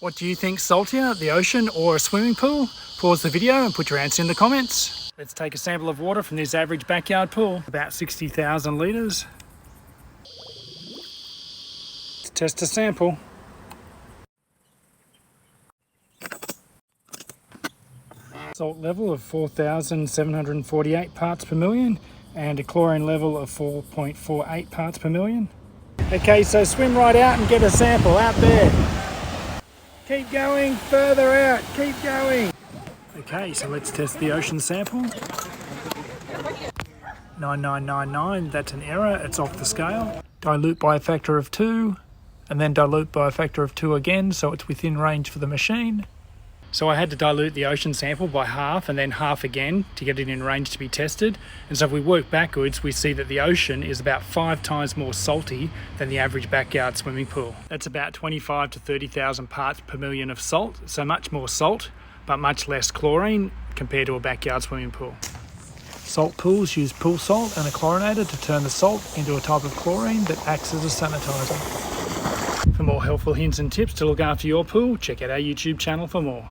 What do you think, saltier, the ocean or a swimming pool? Pause the video and put your answer in the comments. Let's take a sample of water from this average backyard pool, about 60,000 litres. Let's test a sample. Salt level of 4,748 parts per million and a chlorine level of 4.48 parts per million. Okay, so swim right out and get a sample out there. Keep going, further out, keep going. Okay, so let's test the ocean sample. 9999, that's an error, it's off the scale. Dilute by a factor of 2, and then dilute by a factor of 2 again, so it's within range for the machine. So I had to dilute the ocean sample by half and then half again to get it in range to be tested. And so if we work backwards, we see that the ocean is about 5 times more salty than the average backyard swimming pool. That's about 25 to 30,000 parts per million of salt, so much more salt, but much less chlorine compared to a backyard swimming pool. Salt pools use pool salt and a chlorinator to turn the salt into a type of chlorine that acts as a sanitizer. For more helpful hints and tips to look after your pool, check out our YouTube channel for more.